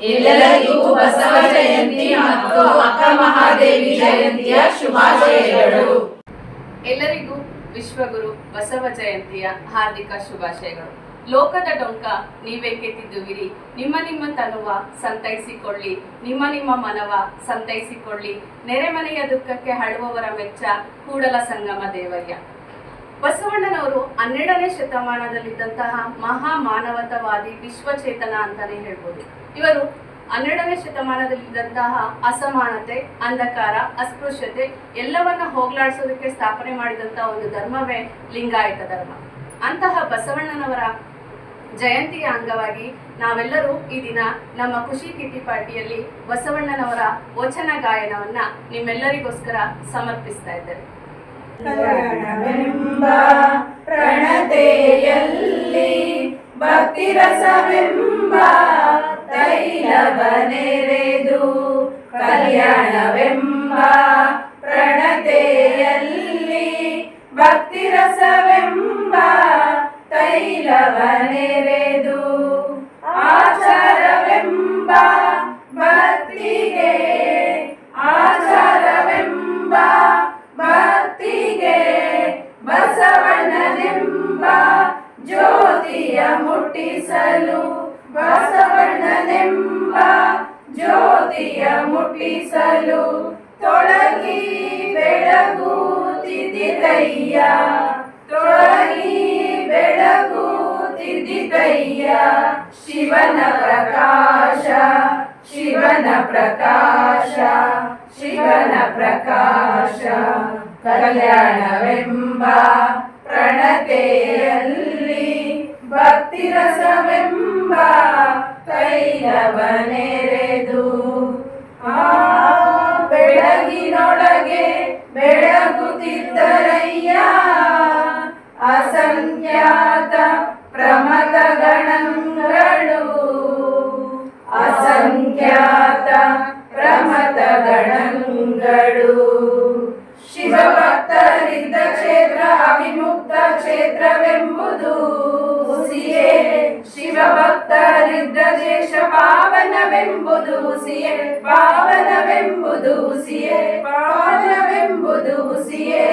ಎಲ್ಲರಿಗೂ ಬಸವ ಜಯಂತಿ ಮತ್ತು ಅಕ್ಕ ಮಹಾದೇವಿ ಜಯಂತಿಯ ಶುಭಾಶಯಗಳು. ಎಲ್ಲರಿಗೂ ವಿಶ್ವಗುರು ಬಸವ ಜಯಂತಿಯ ಹಾರ್ದಿಕ ಶುಭಾಶಯಗಳು. ಲೋಕದ ಡೊಂಕ ನೀವೇಕೆ ತಿದ್ದುವಿರಿ, ನಿಮ್ಮ ನಿಮ್ಮ ತನುವ ಸಂತೈಸಿಕೊಳ್ಳಿ, ನಿಮ್ಮ ನಿಮ್ಮ ಮನವ ಸಂತೈಸಿಕೊಳ್ಳಿ, ನೆರೆಮನೆಯ ದುಃಖಕ್ಕೆ ಹಳುವವರ ಮೆಚ್ಚ ಕೂಡಲ ಸಂಗಮ ದೇವಯ್ಯ. ಬಸವಣ್ಣನವರು 12ನೇ ಶತಮಾನದಲ್ಲಿದ್ದಂತಹ ಮಹಾ ಮಾನವತಾವಾದಿ ವಿಶ್ವಚೇತನ ಅಂತಾನೆ ಹೇಳ್ಬೋದು. ಇವರು 12ನೇ ಶತಮಾನದಲ್ಲಿದ್ದಂತಹ ಅಸಮಾನತೆ, ಅಂಧಕಾರ, ಅಸ್ಪೃಶ್ಯತೆ ಎಲ್ಲವನ್ನ ಹೋಗಲಾಡಿಸೋದಕ್ಕೆ ಸ್ಥಾಪನೆ ಮಾಡಿದಂತಹ ಒಂದು ಧರ್ಮವೇ ಲಿಂಗಾಯತ ಧರ್ಮ. ಅಂತಹ ಬಸವಣ್ಣನವರ ಜಯಂತಿಯ ಅಂಗವಾಗಿ ನಾವೆಲ್ಲರೂ ಈ ದಿನ ನಮ್ಮ ಖುಷಿ ಕಿಟಿ ಪಾರ್ಟಿಯಲ್ಲಿ ಬಸವಣ್ಣನವರ ವಚನ ಗಾಯನವನ್ನ ನಿಮ್ಮೆಲ್ಲರಿಗೋಸ್ಕರ ಸಮರ್ಪಿಸ್ತಾ ಇದ್ದೇವೆ. ಪ್ರಣತೆಯಲ್ಲಿ ಭಕ್ತಿ ರಸವೆಂಬ ತೈಲವನೆರೆದು ಕಲ್ಯಾಣವೆಂಬ ಪ್ರಣತೆಯಲ್ಲಿ ಭಕ್ತಿ ರಸವೆಂಬ ತೈಲವನೆರೆದು ಆಚಾರವೆಂಬ ಭಕ್ತಿಗೆ ಆಚಾರವೆಂಬ ಭಕ್ತಿಗೆ ಬಸವಣ್ಣನೆಂಬ ಜ್ಯೋತಿಯ ಮುಟ್ಟಿಸಲು ಬಸವಣ್ಣನೆಂಬ ಜ್ಯೋತಿಯ ಮುಟ್ಟಿಸಲು ತೊಳಗಿ ಬೆಳಗುತ್ತಿದ್ದಯ್ಯ ತೊಳಗಿ ಬೆಳಗುತ್ತಿದ್ದಯ್ಯ ಶಿವನ ಪ್ರಕಾಶ ಶಿವನ ಪ್ರಕಾಶ ಶಿವನ ಪ್ರಕಾಶ ಕಲ್ಯಾಣವೆಂಬ ಪ್ರಣತೆಯಲ್ಲಿ ಭಕ್ತಿ ರಸವೆಂಬ ತೈಲವನೆರೆದು ಬೆಳಗಿನೊಳಗೆ ಬೆಳಗುತ್ತಿದ್ದರಯ್ಯ ಅಸಂಖ್ಯಾತ ಪ್ರಮದ ಗಣಗಳು ಅಸಂಖ್ಯಾತ ಪ್ರಮದ ಗಣಗಳು ಶಿವಭಕ್ತರಿದ್ದ ಕ್ಷೇತ್ರ ಅವಿಮುಕ್ತ ಕ್ಷೇತ್ರವೆಂಬುದು ಹುಸಿಯೇ ಶಿವಭಕ್ತರಿದ್ದ ದೇಶ ಪಾವನವೆಂಬುದು ಹುಸಿಯೇ ಪಾವನವೆಂಬುದು ಹುಸಿಯೇ ಪಾವನವೆಂಬುದು ಹುಸಿಯೇ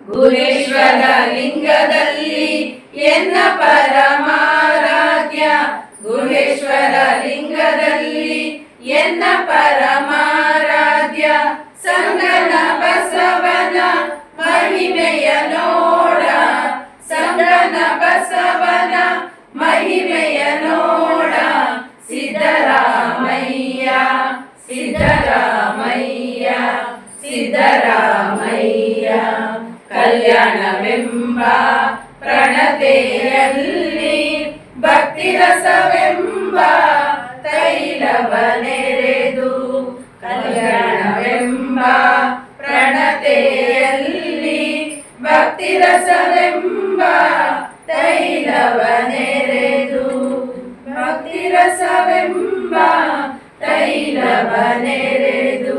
ಗುರೇಶ್ವರ ಲಿಂಗದಲ್ಲಿ ಎನ್ನ ಪರಮಾರಾಧ್ಯ ಗುರೇಶ್ವರ ಲಿಂಗದಲ್ಲಿ ಎನ್ನ ಪರಮಾರಾಧ್ಯ ಸಂಗನ ಬಸವನ ಮಹಿಮೆಯ ನೋಡ ಸಂಗನ ಬಸವನ ಮಹಿಮೆಯ ನೋಡ ಸಿದ್ದರಾಮಯ್ಯ ಸಿದ್ದರಾಮಯ್ಯ ಸಿದ್ದರಾಮಯ್ಯ ಕಲ್ಯಾಣವೆಂಬ ಪ್ರಣತೆಯಲ್ಲಿ ಭಕ್ತಿ ರಸವೆಂಬ ತೈಲವನೆರೆದು ಕಲ್ಯಾಣವೆಂಬ ಪ್ರಣತೆಯಲ್ಲಿ ಭಕ್ತಿ ರಸವೆಂಬ ತೈಲವನೆರೆದು ಭಕ್ತಿ ರಸವೆಂಬ ತೈಲವನೆರೆದು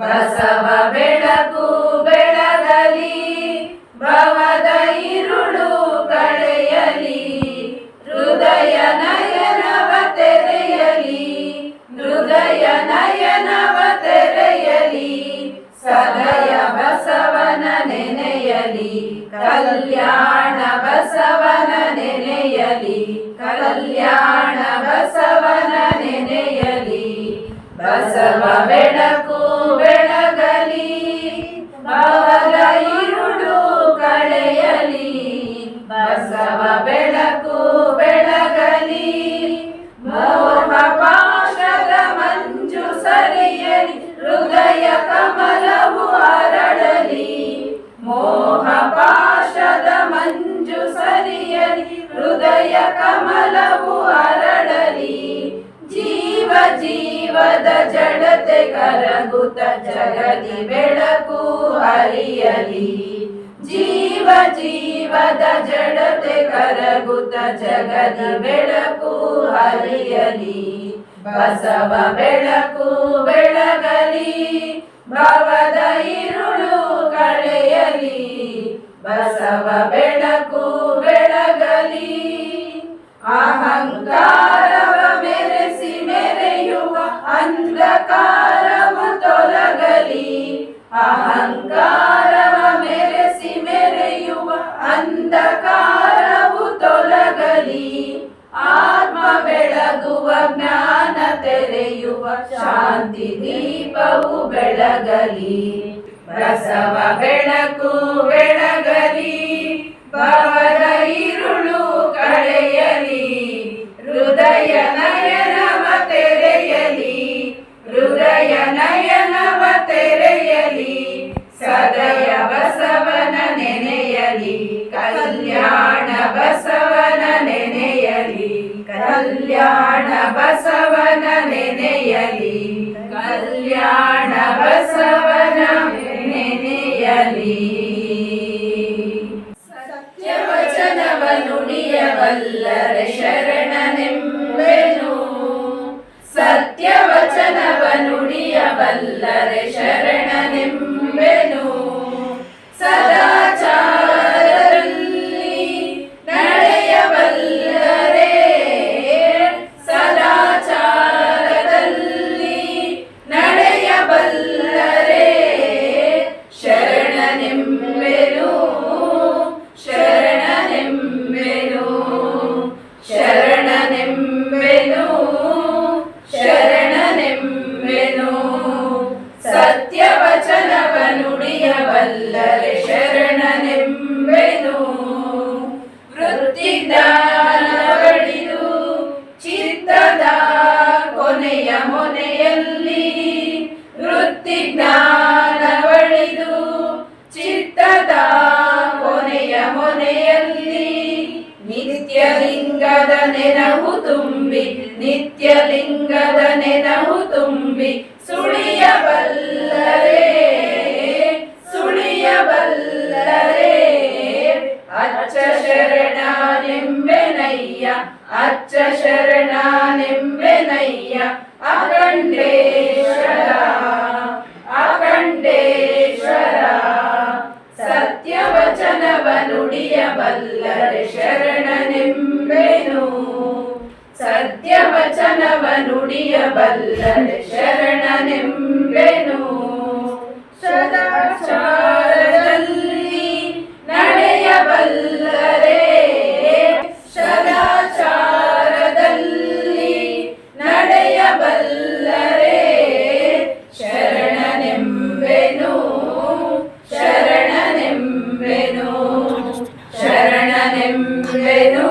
ಬಸವ ಬೆಳಕು ಬೆಳಗಲಿ ಭವದ ಇರುಳು ಕಳೆಯಲಿ ಹೃದಯ ನಯನವ ತೆರೆಯಲಿ ಹೃದಯ ನಯನವ ತೆರೆಯಲಿ ಸದಯ ಬಸವನ ನೆನೆಯಲಿ ಕಲ್ಯಾಣ ಬಸವನ ನೆನೆಯಲಿ ಕಲ್ಯಾಣ ಬಸವನ ನೆನೆಯಲಿ ಬಸವ ಬೆಳಕು ಬೆಳಗಲಿ ಭವದ ಇರುಳು ಕಳೆಯಲಿ ಬಸವ ಬೆಳಕು ಬೆಳಗಲಿ ಮೋಹ ಪಾಶದ ಮಂಜು ಸರಿಯಲಿ ಹೃದಯ ಕಮಲವು ಅರಳಲಿ ಮೋಹ ಪಾಶದ ಮಂಜು ಸರಿಯಲಿ ಹೃದಯ ಕಮಲವು ಅರಳಲಿ ಜೀವ ಜೀವದ ಜಡತೆ ಕರಗುತ್ತ ಜಗದಿ ಬೆಳಕು ಹರಿಯಲಿ ಜೀವ ಜೀವದ ಜಡತೆ ಕರಗುತ್ತ ಜಗದಿ ಬೆಳಕು ಹರಿಯಲಿ ಬಸವ ಬೆಳಕು ಬೆಳಗಲಿ ಭವದ ಇರುಳು ಕಳೆಯಲಿ ಬಸವ ಬೆಳಕು ಬೆಳಗಲಿ ಅಹಂಕಾರವ ಮೆರೆಸಿ ಅಹಂಕಾರವ ಮೆರೆಸಿ ಮೆರೆಯುವ ಅಂಧಕಾರವು ತೊಲಗಲಿ, ಆತ್ಮ ಬೆಳಗುವ ಜ್ಞಾನ ತೆರೆಯುವ ಶಾಂತಿ ದೀಪವು ಬೆಳಗಲಿ. ಬಸವ ಬೆಳಕು ಬೆಳಗಲಿ, ಭವದ ಇರುಳು ಕಳೆಯಲಿ, ಹೃದಯ ನಯನವ ತೆರೆಯಲಿ, ಹೃದಯ ನಯನವ ತೆರೆಯಲಿ, ಸದಯ ಬಸವನ ನೆನೆಯಲಿ, ಕಲ್ಯಾಣ ಬಸವನ ನೆನೆಯಲಿ, ಕಲ್ಯಾಣ ಬಸವನ ನೆನೆಯಲಿ, ಕಲ್ಯಾಣ ಬಸವನ ನೆನೆಯಲಿ. ಸತ್ಯವಚನವ ನುಡಿಯಬಲ್ಲರೆ ಶರಣನೆಂಬೆನು, ಸತ್ಯವಚನವ ನುಡಿಯಬಲ್ಲರೆ ಶರಣನೆಂಬೆನು, ಸದಾಚಾರದಲ್ಲಿ ನಡೆಯಬಲ್ಲರೆ, ಸದಾಚಾರದಲ್ಲಿ ನಡೆಯಬಲ್ಲರೆ ಶರಣನೆಂಬೆನು, ಶರಣನೆಂಬೆನು, ಶರಣನೆಂಬೆನು, ಶರಣನೆಂಬೆನು. ಸತ್ಯವಚನವ ನುಡಿಯಬಲ್ಲರೆ ಶರಣನೆಂಬೆನು, ವೃತ್ತಿಜ್ಞಾನ ಬಡಿದು ಚಿತ್ತದ ಕೊನೆಯ ಮೊನೆಯಲ್ಲಿ, ವೃತ್ತಿಜ್ಞಾನ ಬಡಿದು ಚಿತ್ತದ ಕೊನೆಯ ಮೊನೆಯಲ್ಲಿ, ನಿತ್ಯಲಿಂಗದ ನೆನಹು ತುಂಬಿ, ನಿತ್ಯಲಿಂಗದ ನೆನಹು ತುಂಬಿ, ಸುಳಿಯಬಲ್ಲರೆ, ಸುಳಿಯಬಲ್ಲರೆ ಅಚ್ಚ ಶರಣನೆಂಬೆನಯ್ಯ, ಅಚ್ಚ ಶರಣನೆಂಬೆನಯ್ಯ, ಅಖಂಡೇಶ್ವರ, ಅಖಂಡೇಶ್ವರ. ಸತ್ಯವಚನವ ನುಡಿಯಬಲ್ಲರೆ ಶರಣನೆಂಬೆನು, ಸತ್ಯವಚನವ ನುಡಿಯಬಲ್ಲರೆ ಶರಣನೆಂಬೆನು, ಸದಾಚಾರದಲ್ಲಿ ನಡೆಯಬಲ್ಲರೆ, ಸದಾಚಾರದಲ್ಲಿ ನಡೆಯಬಲ್ಲರೆ ಶರಣನೆಂಬೆನು, ಶರಣನೆಂಬೆನು, ಶರಣನೆಂಬೆನು,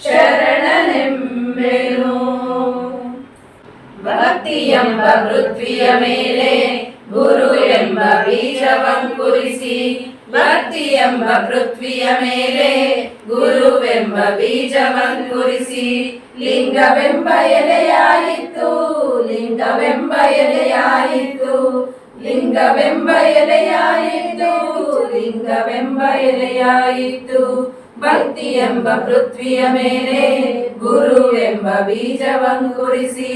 ಶರಣನೆಂಬೆನು. ಭಕ್ತಿ ಎಂಬ ಪೃಥ್ವಿಯ ಮೇಲೆ ಗುರು ಎಂಬ ಬೀಜವಂಕುರಿಸಿ, ಭಕ್ತಿ ಎಂಬ ಪೃಥ್ವಿಯ ಮೇಲೆ ಗುರುವೆಂಬ ಬೀಜವಂಕುರಿಸಿ, ಲಿಂಗವೆಂಬ ಎಲೆಯಾಯಿತು, ಲಿಂಗವೆಂಬ ಎಲೆಯಾಯಿತು, ಲಿಂಗವೆಂಬ ಎಲೆಯಾಯಿತು, ಲಿಂಗವೆಂಬ ಎಲೆಯಾಯಿತು. ಭಕ್ತಿ ಎಂಬ ಪೃಥ್ವಿಯ ಮೇಲೆ ಗುರುವೆಂಬ ಬೀಜವಂಕುರಿಸಿ,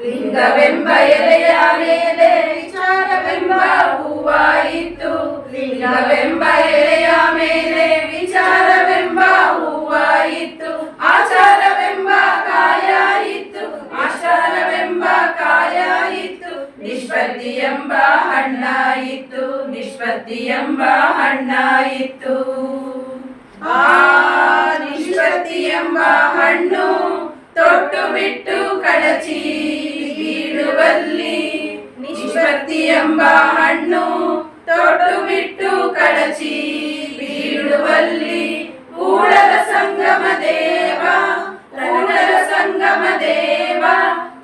ಲಿಂಗವೆಂಬ ಎಲೆಯ ಮೇಲೆ ವಿಚಾರವೆಂಬ ಹೂವಾಯಿತು, ಲಿಂಗವೆಂಬ ಎಲೆಯ ಮೇಲೆ ವಿಚಾರವೆಂಬ ಹೂವಾಯಿತು, ಆಚಾರವೆಂಬ ಕಾಯಾಯಿತು, ಆಚಾರವೆಂಬ ಕಾಯಾಯಿತು, ನಿಷ್ಪತ್ತಿ ಎಂಬ ಹಣ್ಣಾಯಿತು, ನಿಷ್ಪತ್ತಿ ಎಂಬ ಹಣ್ಣಾಯಿತು. ಆ ನಿಷ್ಪತ್ತಿ ಎಂಬ ಹಣ್ಣು ತೊಟ್ಟು ಬಿಟ್ಟು ಕಳಚಿ ಬೀಳುವಲ್ಲಿ, ನಿಷ್ಪತ್ತಿ ಎಂಬ ಹಣ್ಣು ತೊಟ್ಟು ಬಿಟ್ಟು ಕಳಚಿ ಬೀಳುವಲ್ಲಿ, ಕೂಡಲ ಸಂಗಮ ದೇವ, ಕೂಡಲ ಸಂಗಮ ದೇವ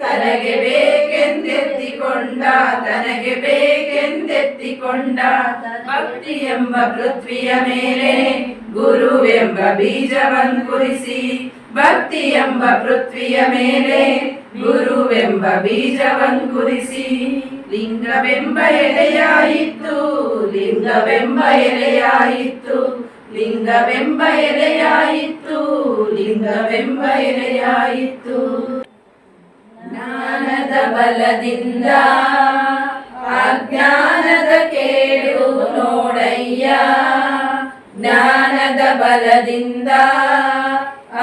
ತನಗೆ ಬೇಕೆಂದೆತ್ತಿಕೊಂಡ, ತನಗೆ ಬೇಕೆಂದೆತ್ತಿಕೊಂಡ. ಭಕ್ತಿ ಎಂಬ ಪೃಥ್ವಿಯ ಮೇಲೆ ಗುರುವೆಂಬ ಬೀಜವಂಕುರಿಸಿ, ಭಕ್ತಿ ಎಂಬ ಪೃಥ್ವಿಯ ಮೇಲೆ ಗುರುವೆಂಬ ಬೀಜವಂಕುರಿಸಿ, ಲಿಂಗವೆಂಬ ಎಲೆಯಾಯಿತು, ಲಿಂಗವೆಂಬ ಎಲೆಯಾಯಿತು, ಲಿಂಗವೆಂಬ ಎಲೆಯಾಯಿತು, ಲಿಂಗವೆಂಬ ಎಲೆಯಾಯಿತು. ಜ್ಞಾನದ ಬಲದಿಂದ ಅಜ್ಞಾನದ ಕೇಡು ನೋಡಯ್ಯ, ಜ್ಞಾನದ ಬಲದಿಂದ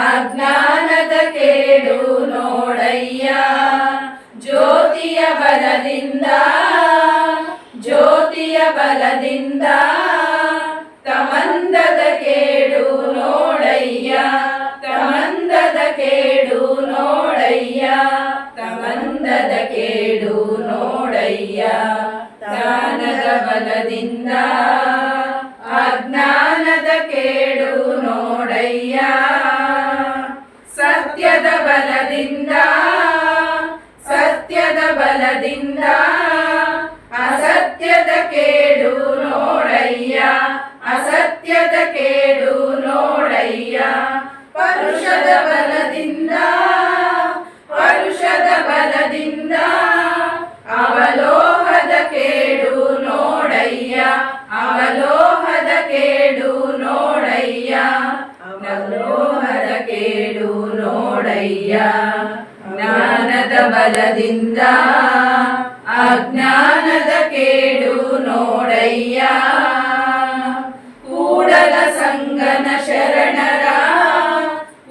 ಅಜ್ಞಾನದ ಕೇಡು ನೋಡಯ್ಯ, ಜ್ಯೋತಿಯ ಬಲದಿಂದ ಜ್ಯೋತಿ ಬಲದಿಂದ ಸತ್ಯದ ಬಲದಿಂದ ಅಸತ್ಯದ ಕೇಡು ನೋಡಯ್ಯ ಅಸತ್ಯದ ಕೇಡು ನೋಡಯ್ಯ ಪರುಷದ ಬಲದಿಂದ ಪರುಷದ ಬಲದಿಂದ ಅವಲೋಹದ ಕೇಡು ನೋಡಯ್ಯ ಅವಲೋಹದ ಕೇಡು ನೋಡಯ್ಯ ಅವಲೋಹದ ಕೇಡು ನೋಡಯ್ಯ ಜ್ಞಾನದ ಬಲದಿಂದ ಅಜ್ಞಾನದ ಕೇಡು ನೋಡಯ್ಯ ಕೂಡಲ ಸಂಗನ ಶರಣರ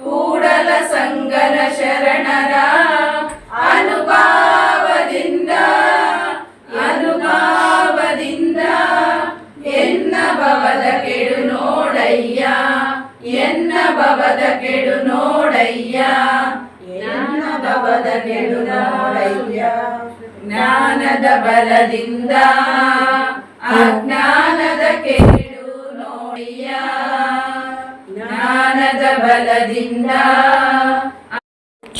ಕೂಡಲ ಸಂಗನ ಶರಣರ ಅನುಭಾವದಿಂದ ಅನುಭಾವದಿಂದ ಎನ್ನ ಭವದ ಕೆಡು ನೋಡಯ್ಯ ಎನ್ನ ಭವದ ಕೆಡು ನೋಡಯ್ಯ ಎನ್ನ ಭವದ ಕೆಡು ನೋಡಯ್ಯ ಜ್ಞಾನದ ಬಲದಿಂದ ಅಜ್ಞಾನದ ಕೇಡು ನೋಡಯ್ಯ ಜ್ಞಾನದ ಬಲದಿಂದ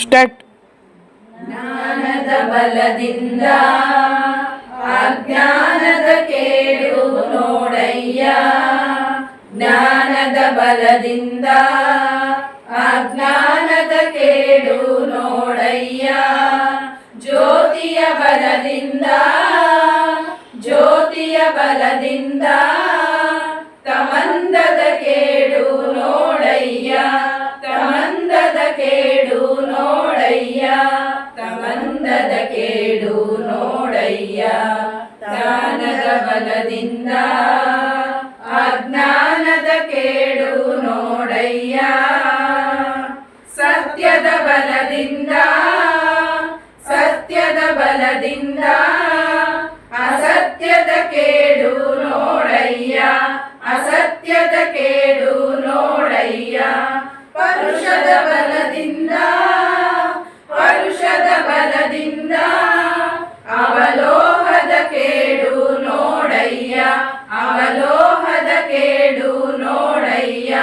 ಸ್ಟಾರ್ಟ್. ಜ್ಞಾನದ ಬಲದಿಂದ ಅಜ್ಞಾನದ ಕೇಡು ನೋಡಯ್ಯ ಜ್ಞಾನದ ಬಲದಿಂದ ಅಜ್ಞಾನದ ಕೇಡು ನೋಡಯ್ಯ ಜ್ಯೋತಿಯ ಬಲದಿಂದ ಜ್ಯೋತಿಯ ಬಲದಿಂದ ತಮಂದದ ಕೇಡು ನೋಡಯ್ಯ ತಮಂದದ ಕೇಡು ನೋಡಯ್ಯ ತಮಂದದ ಕೇಡು ನೋಡಯ್ಯ ಜ್ಞಾನದ ಬಲದಿಂದ ಅಜ್ಞಾನದ ಕೇಡು ನೋಡಯ್ಯ ಸತ್ಯದ ಬಲದಿಂದ ಸತ್ಯದ ಬಲದಿಂದ ಅಸತ್ಯದ ಕೇಡು ನೋಡಯ್ಯ ಅಸತ್ಯದ ಕೇಡು ನೋಡಯ್ಯ ಪರುಷದ ಬಲದಿಂದ ಪರುಷದ ಬಲದಿಂದ ಅವಲೋಹದ ಕೇಡು ನೋಡಯ್ಯ ಅವಲೋಹದ ಕೇಡು ನೋಡಯ್ಯ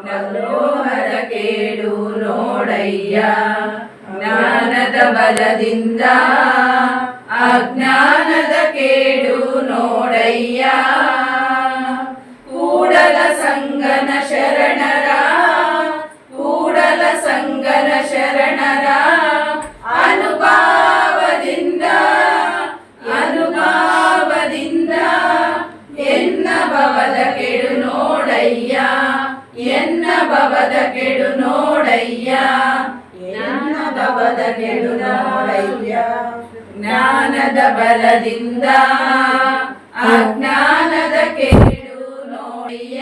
ಅವಲೋಹದ ಕೇಡು ನೋಡಯ್ಯ ಜ್ಞಾನದ ಬಲದಿಂದ ಅಜ್ಞಾನದ ಕೇಡು ನೋಡಯ್ಯ ಕೂಡಲ ಸಂಗನ ಶರಣರ ಕೂಡಲ ಸಂಗನ ಶರಣರ ಅನುಭಾವದಿಂದ ಅನುಭಾವದಿಂದ ಎನ್ನ ಭವದ ಕೆಡು ನೋಡಯ್ಯ ಎನ್ನ ಭವದ ಕೆಡು ನೋಡಯ್ಯ ಎನ್ನ ಭವದ ಕೆಡು ನೋಡಯ್ಯ ಜ್ಞಾನದ ಬಲದಿಂದ ಅಜ್ಞಾನದ ಕೇಡು ನೋಡಯ್ಯ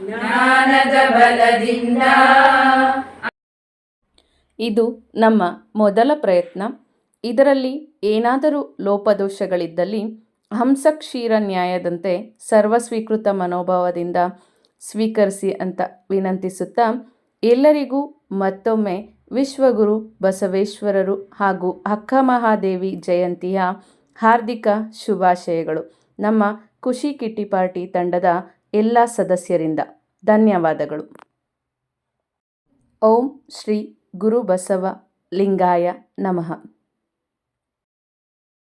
ಜ್ಞಾನದ ಬಲದಿಂದ. ಇದು ನಮ್ಮ ಮೊದಲ ಪ್ರಯತ್ನ. ಇದರಲ್ಲಿ ಏನಾದರೂ ಲೋಪದೋಷಗಳಿದ್ದಲ್ಲಿ ಹಂಸಕ್ಷೀರ ನ್ಯಾಯದಂತೆ ಸರ್ವಸ್ವೀಕೃತ ಮನೋಭಾವದಿಂದ ಸ್ವೀಕರಿಸಿ ಅಂತ ವಿನಂತಿಸುತ್ತಾ ಎಲ್ಲರಿಗೂ ಮತ್ತೊಮ್ಮೆ ವಿಶ್ವಗುರು ಬಸವೇಶ್ವರರು ಹಾಗೂ ಅಕ್ಕ ಮಹಾದೇವಿ ಜಯಂತಿಯ ಹಾರ್ದಿಕ ಶುಭಾಶಯಗಳು. ನಮ್ಮ ಖುಷಿ ಕಿಟ್ಟಿ ಪಾರ್ಟಿ ತಂಡದ ಎಲ್ಲ ಸದಸ್ಯರಿಂದ ಧನ್ಯವಾದಗಳು. ಓಂ ಶ್ರೀ ಗುರು ಬಸವ ಲಿಂಗಾಯ ನಮಃ.